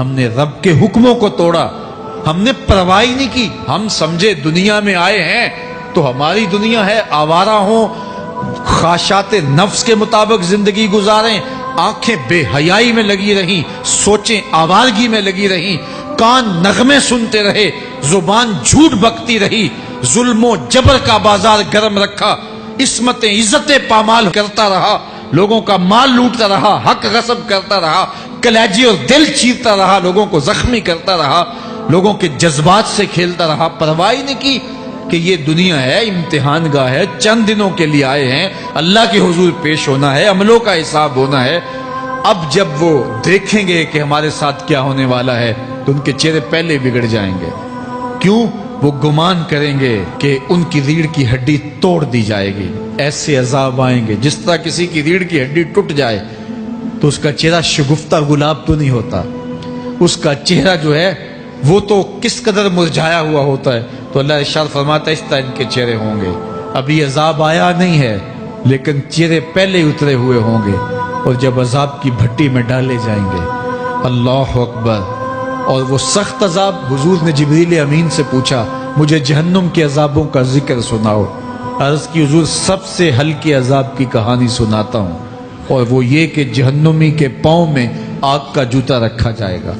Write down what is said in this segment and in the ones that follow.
ہم نے رب کے حکموں کو توڑا، ہم نے پرواہ ہی نہیں کی۔ ہم سمجھے دنیا میں آئے ہیں تو ہماری دنیا ہے، آوارہ ہوں، خواہشات نفس کے مطابق زندگی گزاریں، آنکھیں بے حیائی میں لگی رہیں، سوچیں آوارگی میں لگی رہیں، کان نغمے سنتے رہے، زبان جھوٹ بکتی رہی، ظلم و جبر کا بازار گرم رکھا، عصمتیں عزتیں پامال کرتا رہا، لوگوں کا مال لوٹتا رہا، حق غصب کرتا رہا، کلیجی اور دل چیرتا رہا، لوگوں کو زخمی کرتا رہا، لوگوں کے جذبات سے کھیلتا رہا، پرواہ نہیں کی کہ یہ دنیا ہے، امتحان گاہ ہے، چند دنوں کے لیے آئے ہیں، اللہ کے حضور پیش ہونا ہے، عملوں کا حساب ہونا ہے۔ اب جب وہ دیکھیں گے کہ ہمارے ساتھ کیا ہونے والا ہے تو ان کے چہرے پہلے بگڑ جائیں گے۔ کیوں؟ وہ گمان کریں گے کہ ان کی ریڑھ کی ہڈی توڑ دی جائے گی، ایسے عذاب آئیں گے جس طرح کسی کی ریڑھ کی ہڈی ٹوٹ جائے تو اس کا چہرہ شگفتہ گلاب تو نہیں ہوتا، اس کا چہرہ جو ہے وہ تو کس قدر مرجھایا ہوا ہوتا ہے۔ تو اللہ ارشاد فرماتا ہے اس طرح ان کے چہرے ہوں گے۔ ابھی عذاب آیا نہیں ہے لیکن چہرے پہلے اترے ہوئے ہوں گے، اور جب عذاب کی بھٹی میں ڈالے جائیں گے، اللہ اکبر، اور وہ سخت عذاب، حضور نے جبریل امین سے پوچھا مجھے جہنم کے عذابوں کا ذکر سناؤ۔ عرض کی حضور سب سے ہلکے عذاب کی کہانی سناتا ہوں، اور وہ یہ کہ جہنمی کے پاؤں میں آگ کا جوتا رکھا جائے گا،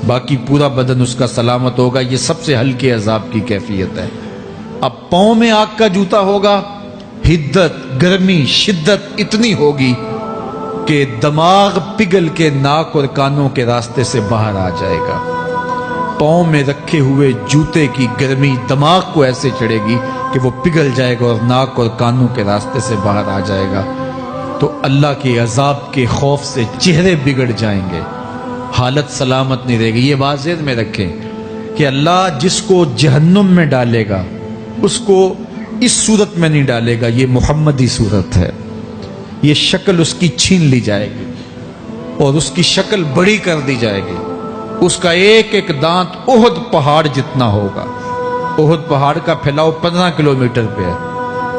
باقی پورا بدن اس کا سلامت ہوگا۔ یہ سب سے ہلکے عذاب کی کیفیت ہے۔ اب پاؤں میں آگ کا جوتا ہوگا، حدت، گرمی، شدت اتنی ہوگی کہ دماغ پگھل کے ناک اور کانوں کے راستے سے باہر آ جائے گا۔ پاؤں میں رکھے ہوئے جوتے کی گرمی دماغ کو ایسے چڑھے گی کہ وہ پگھل جائے گا اور ناک اور کانوں کے راستے سے باہر آ جائے گا۔ تو اللہ کے عذاب کے خوف سے چہرے بگڑ جائیں گے، حالت سلامت نہیں رہے گی۔ یہ بات ذہن میں رکھیں کہ اللہ جس کو جہنم میں ڈالے گا اس کو اس صورت میں نہیں ڈالے گا، یہ محمدی صورت ہے، یہ شکل اس کی چھین لی جائے گی اور اس کی شکل بڑی کر دی جائے گی۔ اس کا ایک ایک دانت احد پہاڑ جتنا ہوگا۔ احد پہاڑ کا پھیلاؤ 15 کلومیٹر پہ ہے،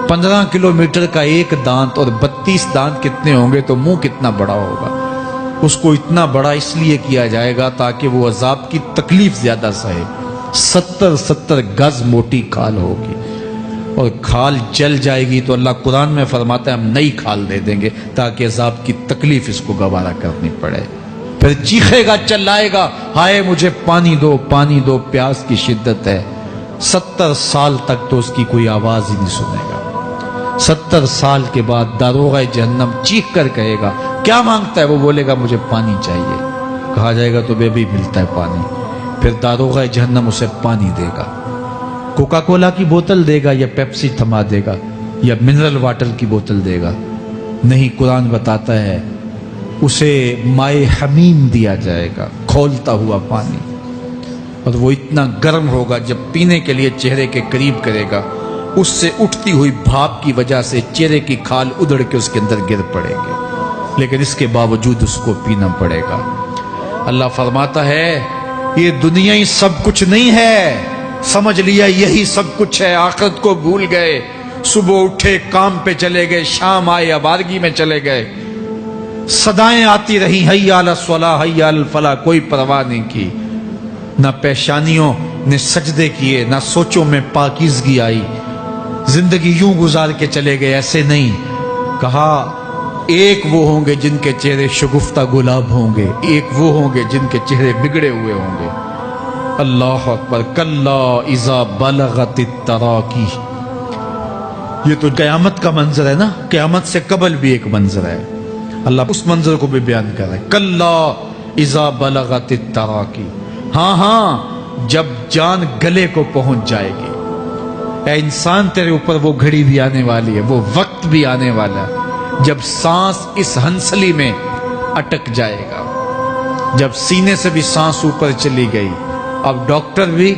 15 کلومیٹر کا ایک دانت، اور 32 دانت کتنے ہوں گے تو منہ کتنا بڑا ہوگا۔ اس کو اتنا بڑا اس لیے کیا جائے گا تاکہ وہ عذاب کی تکلیف زیادہ سہے۔ 70 گز موٹی کھال ہوگی، اور کھال جل جائے گی تو اللہ قرآن میں فرماتا ہے ہم نئی کھال دے دیں گے تاکہ عذاب کی تکلیف اس کو گوارا کرنی پڑے۔ پھر چیخے گا، چلائے گا، ہائے مجھے پانی دو، پانی دو، پیاس کی شدت ہے۔ 70 سال تک تو اس کی کوئی آواز ہی نہیں سنے گا۔ 70 سال کے بعد داروغہ جہنم چیخ کر کہے گا کیا مانگتا ہے؟ وہ بولے گا مجھے پانی چاہیے۔ کہا جائے گا تو بے بھی ملتا ہے پانی۔ پھر داروغہ جہنم اسے پانی دے گا، کوکا کولا کی بوتل دے گا یا پیپسی تھما دے گا یا منرل واٹر کی بوتل دے گا؟ نہیں، قرآن بتاتا ہے اسے مائے حمیم دیا جائے گا، کھولتا ہوا پانی، اور وہ اتنا گرم ہوگا جب پینے کے لیے چہرے کے قریب کرے گا اس سے اٹھتی ہوئی بھاپ کی وجہ سے چہرے کی کھال ادڑ کے اس کے اندر گر پڑے گی، لیکن اس کے باوجود اس کو پینا پڑے گا۔ اللہ فرماتا ہے یہ دنیا ہی سب کچھ نہیں ہے، سمجھ لیا یہی سب کچھ ہے، آخرت کو بھول گئے، صبح اٹھے کام پہ چلے گئے، شام آئے آوارگی میں چلے گئے، صدائیں آتی رہی حی علی الصلاۃ حی علی الفلاح، کوئی پرواہ نہیں کی، نہ پیشانیوں نے سجدے کیے، نہ سوچوں میں پاکیزگی آئی، زندگی یوں گزار کے چلے گئے۔ ایسے نہیں، کہا ایک وہ ہوں گے جن کے چہرے شگفتہ گلاب ہوں گے، ایک وہ ہوں گے جن کے چہرے بگڑے ہوئے ہوں گے۔ اللہ اکبر، کلا اذا بلغت التراقی، یہ تو قیامت کا منظر ہے نا، قیامت سے قبل بھی ایک منظر ہے، اللہ اس منظر کو بھی بیان کر رہا ہے، کلا اذا بلغت التراقی، ہاں جب جان گلے کو پہنچ جائے گی۔ اے انسان تیرے اوپر وہ گھڑی بھی آنے والی ہے، وہ وقت بھی آنے والا ہے جب سانس اس ہنسلی میں اٹک جائے گا، جب سینے سے بھی سانس اوپر چلی گئی، اب ڈاکٹر بھی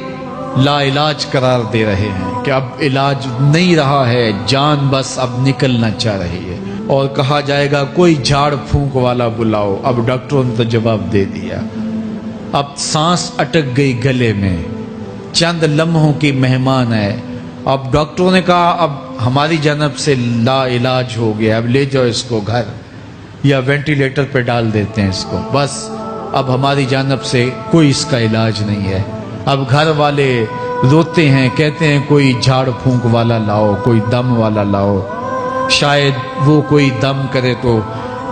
لا علاج قرار دے رہے ہیں کہ اب علاج نہیں رہا ہے، جان بس اب نکلنا چاہ رہی ہے، اور کہا جائے گا کوئی جھاڑ پھونک والا بلاؤ۔ اب ڈاکٹروں نے تو جواب دے دیا، اب سانس اٹک گئی گلے میں، چند لمحوں کی مہمان ہے، اب ڈاکٹروں نے کہا اب ہماری جانب سے لا علاج ہو گیا، اب لے جاؤ اس کو گھر یا وینٹیلیٹر پہ ڈال دیتے ہیں اس کو، بس اب ہماری جانب سے کوئی اس کا علاج نہیں ہے۔ اب گھر والے روتے ہیں، کہتے ہیں کوئی جھاڑ پھونک والا لاؤ، کوئی دم والا لاؤ، شاید وہ کوئی دم کرے تو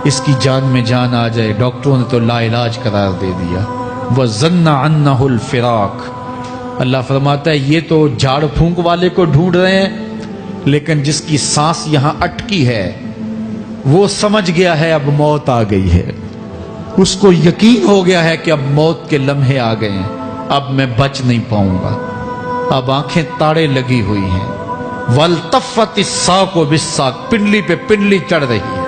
اس کی جان میں جان آ جائے۔ ڈاکٹروں نے تو لا علاج قرار دے دیا۔ وَظَنَّ عَنَّهُ الْفِرَاقُ، اللہ فرماتا ہے یہ تو جھاڑ پھونک والے کو ڈھونڈ رہے ہیں، لیکن جس کی سانس یہاں اٹکی ہے وہ سمجھ گیا ہے اب موت آ گئی ہے، اس کو یقین ہو گیا ہے کہ اب موت کے لمحے آ گئے ہیں، اب میں بچ نہیں پاؤں گا، اب آنکھیں تاڑے لگی ہوئی ہیں۔ وَالْتَفَّتِ السَّاقُ بِالسَّاقِ، پنڈلی پہ پنڈلی چڑھ رہی ہے۔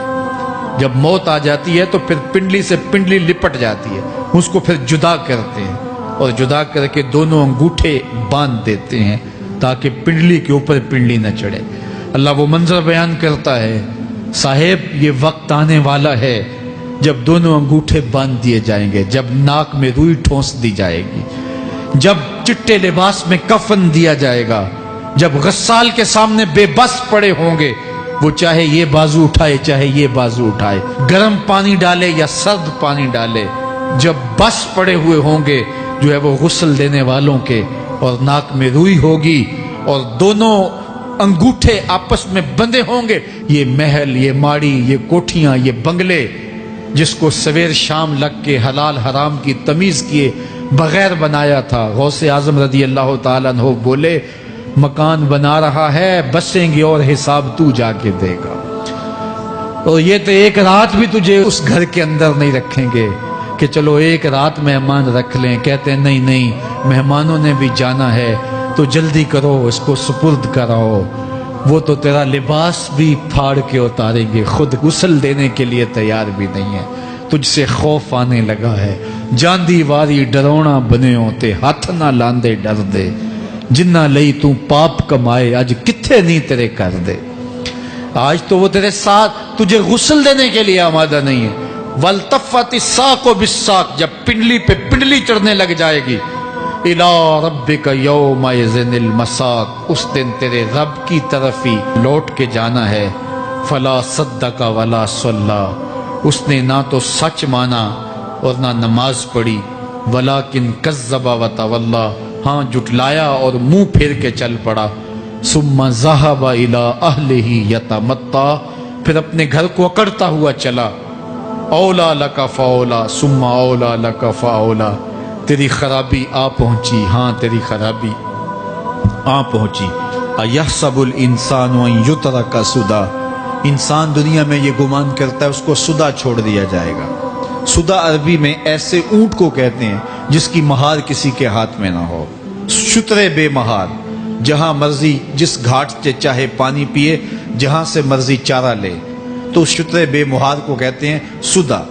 جب موت آ جاتی ہے تو پھر پنڈلی سے پنڈلی لپٹ جاتی ہے، اس کو پھر جدا کرتے ہیں اور جدا کر کے دونوں انگوٹھے باندھ دیتے ہیں تاکہ پنڈلی کے اوپر پنڈلی نہ چڑھے۔ اللہ وہ منظر بیان کرتا ہے، صاحب یہ وقت آنے والا ہے جب دونوں انگوٹھے باندھ دیے جائیں گے، جب ناک میں روئی ٹھونس دی جائے گی، جب چٹے لباس میں کفن دیا جائے گا، جب غسال کے سامنے بے بس پڑے ہوں گے، وہ چاہے یہ بازو اٹھائے چاہے یہ بازو اٹھائے، گرم پانی ڈالے یا سرد پانی ڈالے، جب بس پڑے ہوئے ہوں گے جو ہے وہ غسل دینے والوں کے، اور ناک میں روئی ہوگی اور دونوں انگوٹھے آپس میں بندھے ہوں گے، یہ محل، یہ ماڑی، یہ کوٹھیاں، یہ بنگلے جس کو سویر شام لگ کے حلال حرام کی تمیز کیے بغیر بنایا تھا، غوث اعظم رضی اللہ تعالیٰ عنہ بولے مکان بنا رہا ہے، بسیں گے اور حساب تو جا کے دے گا، اور یہ تو ایک رات بھی تجھے اس گھر کے اندر نہیں رکھیں گے کہ چلو ایک رات مہمان رکھ لیں، کہتے ہیں نہیں نہیں مہمانوں نے بھی جانا ہے تو جلدی کرو اس کو سپرد کراؤ، وہ تو تیرا لباس بھی پھاڑ کے اتاریں گے، خود غسل دینے کے لیے تیار بھی نہیں ہے، تجھ سے خوف آنے لگا ہے، جاندی واری ڈرونا بنے ہوتے ہاتھ نہ لاندے ڈر دے، جنہ لئی تو پاپ کمائے اج کتھے نہیں تیرے کر دے۔ آج تو وہ تیرے ساتھ تجھے غسل دینے کے لیے آمادہ نہیں ہے۔ وَالْتَفَّتِ السَّاقُ بِالسَّاقِ، جب پنڈلی پہ پنڈلی چڑھنے لگ جائے گی، إِلَىٰ رَبِّكَ يَوْمَئِذٍ الْمَسَاقُ، اس دن تیرے رب کی طرف ہی لوٹ کے جانا ہے۔ فَلَا صَدَّقَ وَلَا صَلَّىٰ، اس نے نہ تو سچ مانا اور نہ نماز پڑھی، وَلَٰكِنْ كَذَّبَ وَتَوَلَّىٰ، ہاں جھٹلایا اور منہ پھیر کے چل پڑا۔ ثُمَّ ذَهَبَ إِلَىٰ أَهْلِهِ يَتَمَطَّىٰ، پھر اپنے گھر کو اکڑتا ہوا چلا۔ اولا لک فاولا ثم اولا لک فاولا، تیری خرابی آ پہنچی، ہاں تیری خرابی آ پہنچی۔ ایحسب الانسان ان یترک سدی، انسان دنیا میں یہ گمان کرتا ہے اس کو سدا چھوڑ دیا جائے گا۔ سدا عربی میں ایسے اونٹ کو کہتے ہیں جس کی مہار کسی کے ہاتھ میں نہ ہو، شترے بے مہار، جہاں مرضی جس گھاٹ سے چاہے پانی پیے، جہاں سے مرضی چارہ لے، تو شترے بے مہار کو کہتے ہیں سدا۔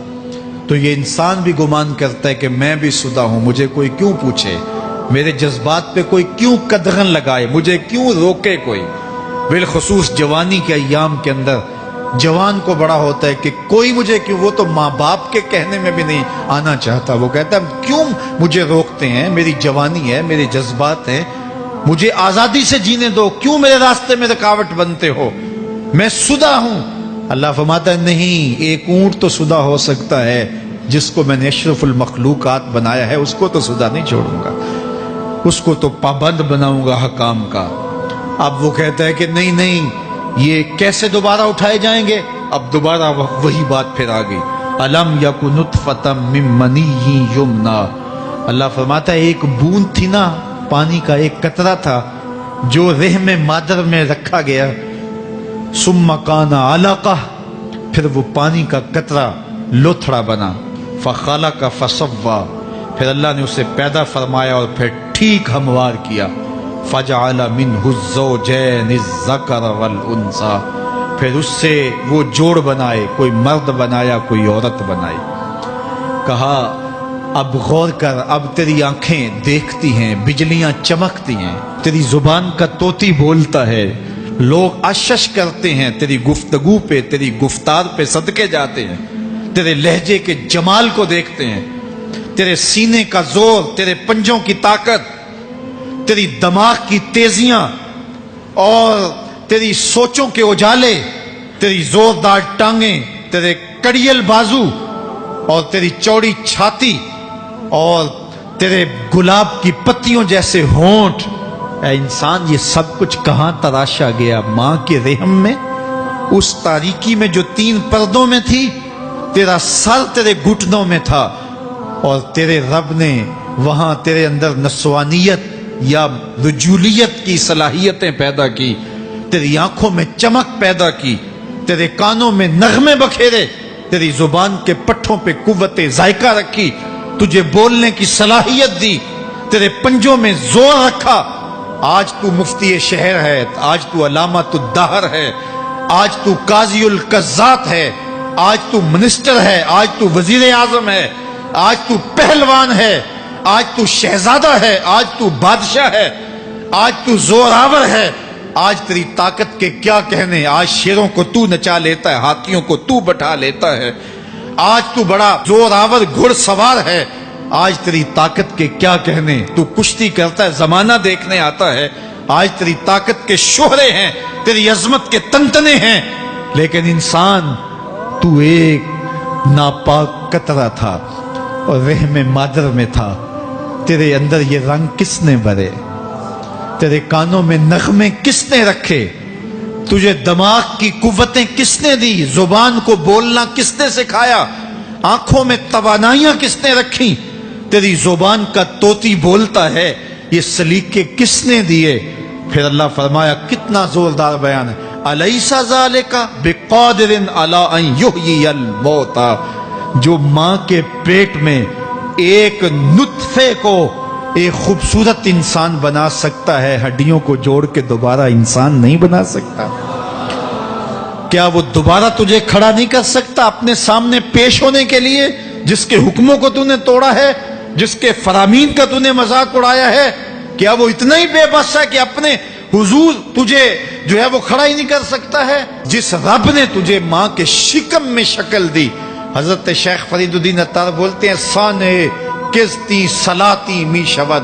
تو یہ انسان بھی گمان کرتا ہے کہ میں بھی سدا ہوں، مجھے کوئی کیوں پوچھے، میرے جذبات پہ کوئی کیوں قدغن لگائے، مجھے کیوں روکے کوئی۔ بالخصوص جوانی کے ایام کے اندر جوان کو بڑا ہوتا ہے کہ کوئی مجھے کیوں، وہ تو ماں باپ کے کہنے میں بھی نہیں آنا چاہتا، وہ کہتا ہے کیوں مجھے روکتے ہیں، میری جوانی ہے، میرے جذبات ہیں، مجھے آزادی سے جینے دو، کیوں میرے راستے میں رکاوٹ بنتے ہو، میں سدا ہوں۔ اللہ فرماتا ہے نہیں، ایک اونٹ تو سدا ہو سکتا ہے، جس کو میں نے اشرف المخلوقات بنایا ہے اس کو تو سدا نہیں چھوڑوں گا، اس کو تو پابند بناؤں گا حکام کا۔ اب وہ کہتا ہے کہ نہیں نہیں، یہ کیسے دوبارہ اٹھائے جائیں گے؟ اب دوبارہ وہی بات پھر آ گئی، الم یک نطفۃ من منی یمنی، اللہ فرماتا ہے ایک بوند تھی نا، پانی کا ایک قطرہ تھا جو رحم مادر میں رکھا گیا، ثم کان علقہ، پھر وہ پانی کا قطرہ لوتھڑا بنا، فخلق فسوی، پھر اللہ نے اسے پیدا فرمایا اور پھر ٹھیک ہموار کیا، فجعل منہ الزوجین الذکر والانثی، پھر اس سے وہ جوڑ بنائے، کوئی مرد بنایا کوئی عورت بنائی۔ کہا اب غور کر، اب تیری آنکھیں دیکھتی ہیں، بجلیاں چمکتی ہیں، تیری زبان کا طوطی بولتا ہے، لوگ اشش کرتے ہیں تیری گفتگو پہ، تیری گفتار پہ صدقے جاتے ہیں، تیرے لہجے کے جمال کو دیکھتے ہیں، تیرے سینے کا زور، تیرے پنجوں کی طاقت، تیری دماغ کی تیزیاں اور تیری سوچوں کے اجالے، تیری زوردار ٹانگیں، تیرے کڑیل بازو اور تیری چوڑی چھاتی، اور تیرے گلاب کی پتیوں جیسے ہونٹ، اے انسان یہ سب کچھ کہاں تراشا گیا؟ ماں کے رحم میں، اس تاریکی میں جو 3 پردوں میں تھی۔ تیرا سر تیرے گھٹنوں میں تھا، اور تیرے رب نے وہاں تیرے اندر نسوانیت یا رجولیت کی صلاحیتیں پیدا کی، تیری آنکھوں میں چمک پیدا کی، تیرے کانوں میں نغمے بکھیرے، تیری زبان کے پٹھوں پہ قوت ذائقہ رکھی، تجھے بولنے کی صلاحیت دی، تیرے پنجوں میں زور رکھا۔ آج تو مفتی شہر ہے، آج تو علامۃ الدہر ہے، آج تو قاضی القضات ہے، آج تو منسٹر ہے، آج تو وزیر اعظم ہے، آج تو پہلوان ہے، آج تو شہزادہ ہے، آج تو بادشاہ ہے، آج تو زوراور ہے۔ آج تیری طاقت کے کیا کہنے؟ آج شیروں کو تو نچا لیتا ہے، ہاتھیوں کو تو بٹھا لیتا ہے، آج تو بڑا زوراور گھڑ سوار ہے۔ آج تیری طاقت کے کیا کہنے؟ تو کشتی کرتا ہے، زمانہ دیکھنے آتا ہے۔ آج تیری طاقت کے شوہرے ہیں، تیری عظمت کے تنتنے ہیں، لیکن انسان تو ایک ناپاک قطرہ تھا اور رحم مادر میں تھا۔ تیرے اندر یہ رنگ کس نے بھرے؟ تیرے کانوں میں نغمے کس نے رکھے؟ تجھے دماغ کی قوتیں کس نے دی؟ زبان کو بولنا کس نے سکھایا؟ آنکھوں میں توانائیاں کس نے رکھی؟ تیری زبان کا طوطی بولتا ہے، یہ سلیقے کس نے دیے؟ پھر اللہ فرمایا، کتنا زوردار بیان ہے، الیس ذالک بقادر علی ان یحیی الموتى، جو ماں کے پیٹ میں ایک نطفے کو ایک خوبصورت انسان بنا سکتا ہے، ہڈیوں کو جوڑ کے دوبارہ انسان نہیں بنا سکتا؟ کیا وہ دوبارہ تجھے کھڑا نہیں کر سکتا اپنے سامنے پیش ہونے کے لیے، جس کے حکموں کو تو نے توڑا ہے، جس کے فرامین کا تو نے مذاق اڑایا ہے؟ کیا وہ اتنا ہی بے بس ہے کہ اپنے حضور تجھے جو ہے وہ کھڑا ہی نہیں کر سکتا ہے؟ جس رب نے تجھے ماں کے شکم میں شکل دی، حضرت شیخ فرید الدین عطار بولتے ہیں، سانے کستی سلاتی می شود،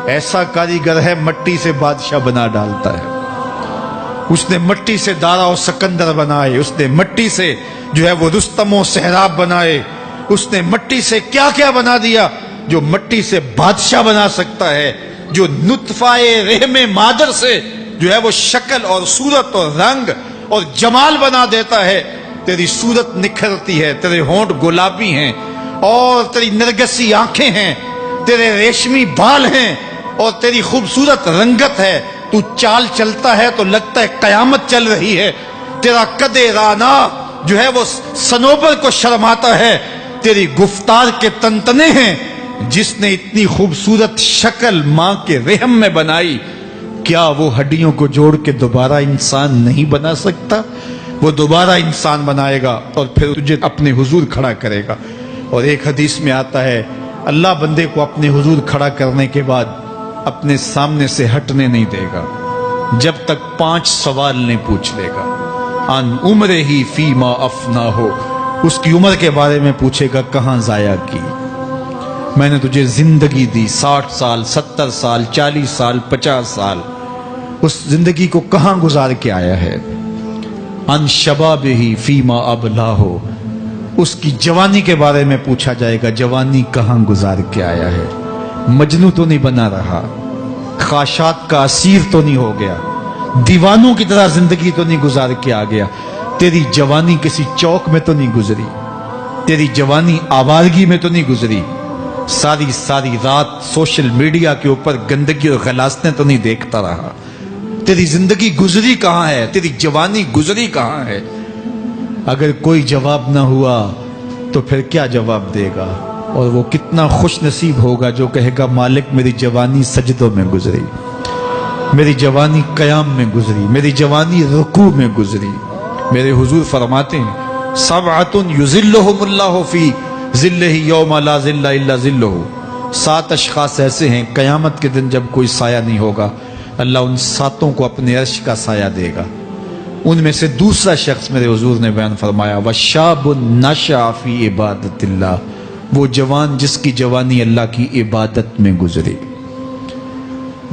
ایسا کاریگر ہے مٹی سے بادشاہ بنا ڈالتا ہے۔ اس نے مٹی سے دارا و سکندر بنائے، اس نے مٹی سے جو ہے وہ رستم و سہراب بنائے، اس نے مٹی سے کیا کیا بنا دیا جو مٹی سے بادشاہ بنا سکتا ہے، جو نطفہ رحم مادر سے جو ہے وہ شکل اور صورت اور رنگ اور جمال بنا دیتا ہے۔ تیری صورت نکھرتی ہے، تیرے ہونٹ گلابی ہیں اور تیری نرگسی آنکھیں ہیں، تیرے ریشمی بال ہیں اور تیری خوبصورت رنگت ہے، تو چال چلتا ہے تو لگتا ہے قیامت چل رہی ہے، تیرا قد رانا جو ہے وہ صنوبر کو شرماتا ہے، تیری گفتار کے تنتنے ہیں۔ جس نے اتنی خوبصورت شکل ماں کے رحم میں بنائی، کیا وہ ہڈیوں کو جوڑ کے دوبارہ انسان نہیں بنا سکتا؟ وہ دوبارہ انسان بنائے گا اور پھر تجھے اپنے حضور کھڑا کرے گا۔ اور ایک حدیث میں آتا ہے، اللہ بندے کو اپنے حضور کھڑا کرنے کے بعد اپنے سامنے سے ہٹنے نہیں دے گا جب تک 5 سوال نہیں پوچھ لے گا۔ ان عمرہ ہی فیما افنا ہو، اس کی عمر کے بارے میں پوچھے گا، کہاں ضائع کی؟ میں نے تجھے زندگی دی، 60 سال 70 سال 40 سال 50 سال، اس زندگی کو کہاں گزار کے آیا ہے؟ ان شباب ہی فیما ابلا ہو، اس کی جوانی کے بارے میں پوچھا جائے گا، جوانی کہاں گزار کے آیا ہے؟ مجنوں تو نہیں بنا رہا، خواہشات کا اسیر تو نہیں ہو گیا، دیوانوں کی طرح زندگی تو نہیں گزار کے آ گیا؟ تیری جوانی کسی چوک میں تو نہیں گزری، تیری جوانی آوارگی میں تو نہیں گزری، ساری رات سوشل میڈیا کے اوپر گندگی اور غلاظتیں تو نہیں دیکھتا رہا؟ تیری زندگی گزری کہاں ہے؟ تیری جوانی گزری کہاں ہے؟ اگر کوئی جواب نہ ہوا تو پھر کیا جواب دے گا؟ اور وہ کتنا خوش نصیب ہوگا جو کہے گا، مالک میری جوانی سجدوں میں گزری، میری جوانی قیام میں گزری، میری جوانی رکوع میں گزری۔ میرے حضور فرماتے ہیں، سبعۃ یظلھم اللہ فی ظلہ یوم لا ظل الا ظلہ، 7 اشخاص ایسے ہیں قیامت کے دن جب کوئی سایہ نہیں ہوگا، اللہ ان 7 کو اپنے عرش کا سایہ دے گا۔ ان میں سے دوسرا شخص میرے حضور نے بیان فرمایا، وشاب نشأ فی عبادت اللہ، وہ جوان جس کی جوانی اللہ کی عبادت میں گزری۔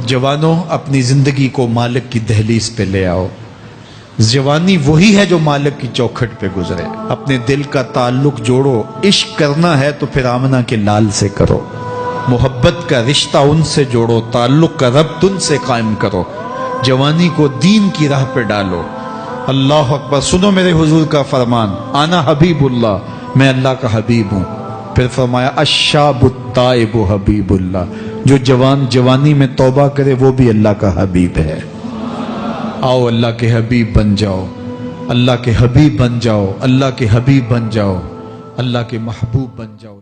جوانوں، اپنی زندگی کو مالک کی دہلیز پہ لے آؤ۔ جوانی وہی ہے جو مالک کی چوکھٹ پہ گزرے۔ اپنے دل کا تعلق جوڑو، عشق کرنا ہے تو پھر آمنہ کے لال سے کرو۔ محبت کا رشتہ ان سے جوڑو، تعلق کا ربط ان سے قائم کرو، جوانی کو دین کی راہ پہ ڈالو۔ اللہ اکبر۔ سنو میرے حضور کا فرمان، انا حبیب اللہ، میں اللہ کا حبیب ہوں۔ پھر فرمایا الشاب التائب حبیب اللہ، جو جوان جوانی میں توبہ کرے وہ بھی اللہ کا حبیب ہے۔ آؤ اللہ کے حبیب بن جاؤ، اللہ کے حبیب بن جاؤ، اللہ کے حبیب بن جاؤ، اللہ کے محبوب بن جاؤ۔